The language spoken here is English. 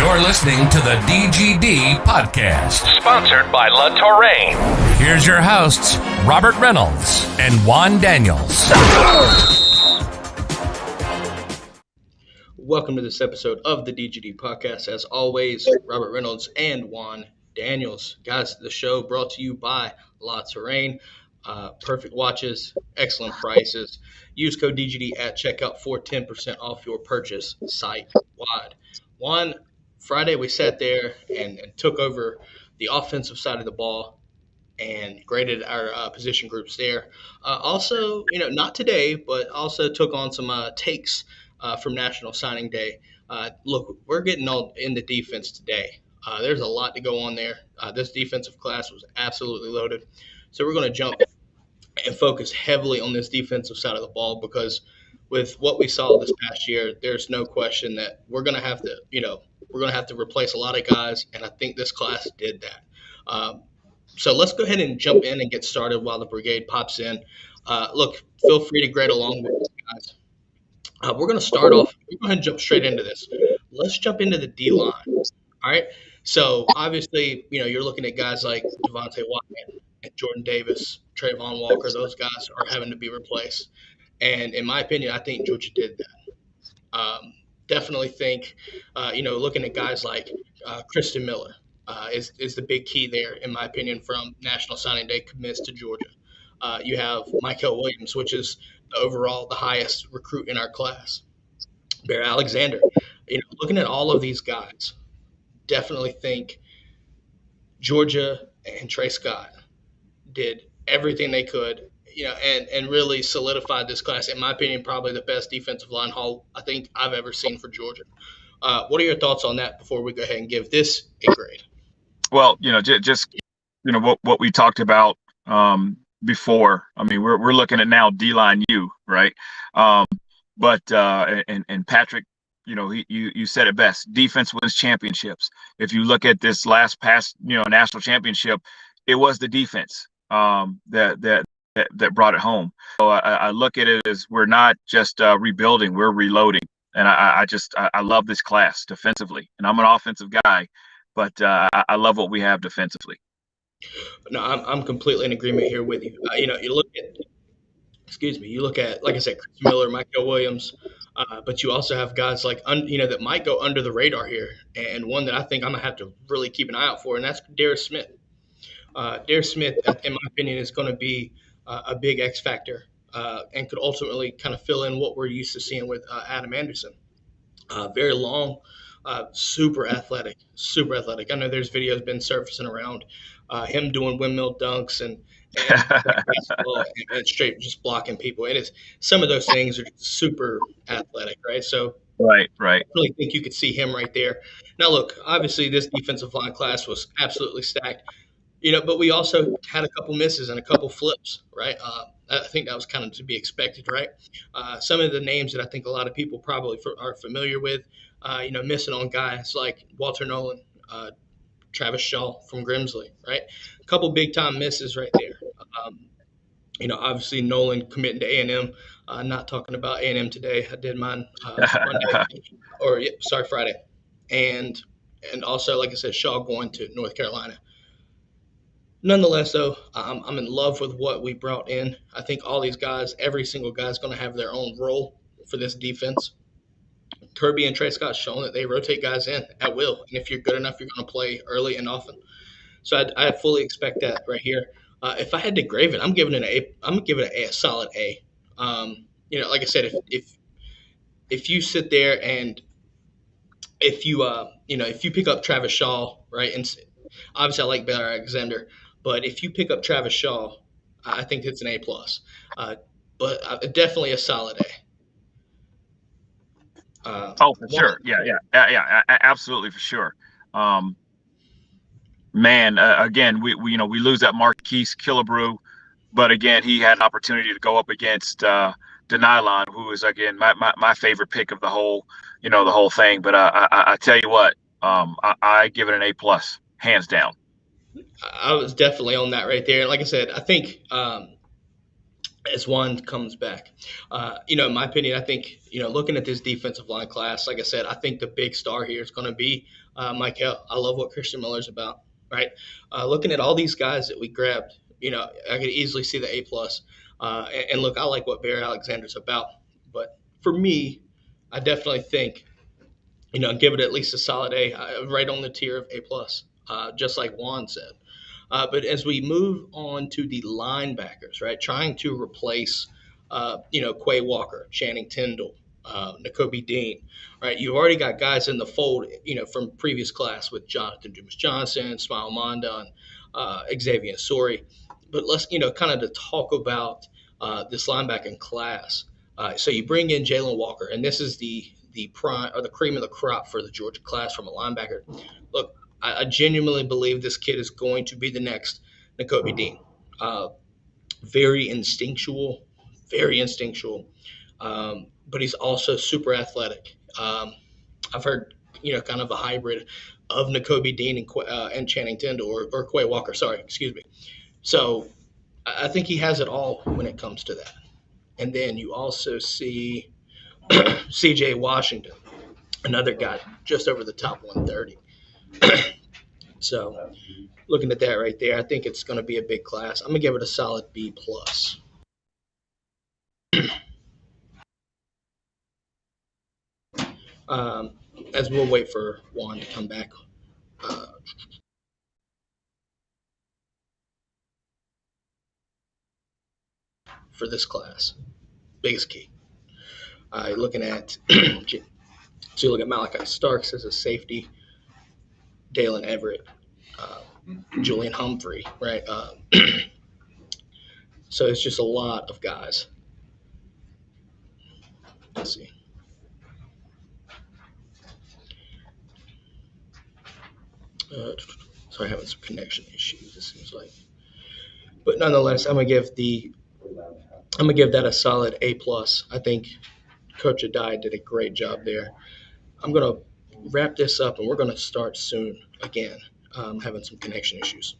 You're listening to the DGD Podcast, sponsored by La Touraine. Here's your hosts, Robert Reynolds and Juan Daniels. Welcome to this episode of the DGD Podcast. As always, Robert Reynolds and Juan Daniels. Guys, the show brought to you by La Touraine. Perfect watches, excellent prices. Use code DGD at checkout for 10% off your purchase site-wide. Juan, Friday we sat there and took over the offensive side of the ball and graded our position groups there. Also, not today, but also took on some takes from National Signing Day. Look, we're getting all in the defense today. There's a lot to go on there. This defensive class was absolutely loaded. So we're going to jump and focus heavily on this defensive side of the ball because with what we saw this past year, there's no question that we're going to have to replace a lot of guys, and I think this class did that. So let's go ahead and jump in and get started while the brigade pops in. Look, feel free to grade along with us, guys. We're going to start off. We're going to jump straight into this. Let's jump into the D-line. All right. So obviously, you're looking at guys like Devontae Wyatt and Jordan Davis, Trayvon Walker. Those guys are having to be replaced. And in my opinion, I think Georgia did that. Definitely think, looking at guys like Kristen Miller is the big key there, in my opinion, from National Signing Day commits to Georgia. You have Michael Williams, which is the highest recruit in our class. Bear Alexander. Looking at all of these guys, definitely think Georgia and Trey Scott did everything they could, and really solidified this class. In my opinion, probably the best defensive line haul I think I've ever seen for Georgia. What are your thoughts on that before we go ahead and give this a grade? Well, what we talked about before. I mean, we're looking at now D-line U, right? But Patrick, you said it best. Defense wins championships. If you look at this past national championship, it was the defense that brought it home. So I look at it as we're not just rebuilding, we're reloading. And I love this class defensively. And I'm an offensive guy, but I love what we have defensively. No, I'm completely in agreement here with you. You look at, like I said, Chris Miller, Michael Williams, but you also have guys like, that might go under the radar here. And one that I think I'm going to have to really keep an eye out for, and that's Darius Smith. Darius Smith, in my opinion, is going to be a big X factor and could ultimately kind of fill in what we're used to seeing with Adam Anderson. Very long, super athletic. I know there's videos been surfacing around him doing windmill dunks and basketball and straight just blocking people. It is, some of those things are super athletic, right? So right. I really think you could see him right there. Now, look, obviously this defensive line class was absolutely stacked, but we also had a couple misses and a couple flips, right? I think that was kind of to be expected, right? Some of the names that I think a lot of people probably are familiar with, missing on guys like Walter Nolan, Travis Shaw from Grimsley, right? A couple big-time misses right there. Obviously Nolan committing to A&M. Not talking about A&M today. I did mine Monday Friday. And also, like I said, Shaw going to North Carolina. Nonetheless, though, I'm in love with what we brought in. I think all these guys, every single guy is going to have their own role for this defense. Kirby and Trey Scott shown that they rotate guys in at will, and if you're good enough, you're going to play early and often. So I fully expect that right here. If I had to grade it, I'm giving it a solid A. Like I said, if you sit there and if you pick up Travis Shaw, right, and obviously I like Bear Alexander, but if you pick up Travis Shaw, I think it's an A+. But definitely a solid A. For sure. Yeah, absolutely, for sure. Again, we lose that Marquise Killebrew, but again, he had an opportunity to go up against Denylon, who is again my favorite pick of the whole thing. But I tell you what, I give it an A+, hands down. I was definitely on that right there. Like I said, I think as Juan comes back. In my opinion, I think, looking at this defensive line class, like I said, I think the big star here is going to be Michael. I love what Christian Miller's about, right? Looking at all these guys that we grabbed, I could easily see the A plus. And look, I like what Barry Alexander's about, but for me, I definitely think, give it at least a solid A, right on the tier of A plus, just like Juan said. But as we move on to the linebackers, right, trying to replace, Quay Walker, Channing Tindall, Nakobe Dean, right? You've already got guys in the fold, from previous class with Jonathan Dumas Johnson, Smile Monda, and Xavier Sori. But let's, kind of to talk about this linebacking class. So you bring in Jalen Walker, and this is the prime or the cream of the crop for the Georgia class from a linebacker. Look, I genuinely believe this kid is going to be the next Nakobe Dean. Very instinctual, but he's also super athletic. I've heard, kind of a hybrid of Nakobe Dean and Channing Tindall or Quay Walker. Sorry, excuse me. So I think he has it all when it comes to that. And then you also see C.J. Washington, another guy just over the top 130. So looking at that right there, I think it's going to be a big class. I'm going to give it a solid B plus. As we'll wait for Juan to come back. For this class, biggest key. Looking at so you look at Malachi Starks as a safety, Dalen Everett, Julian Humphrey, right? So it's just a lot of guys. Let's see. Sorry, having some connection issues, it seems like. But nonetheless, I'm gonna give that a solid A plus. I think Coach Adai did a great job there. I'm gonna wrap this up, and we're gonna start soon again. Having some connection issues.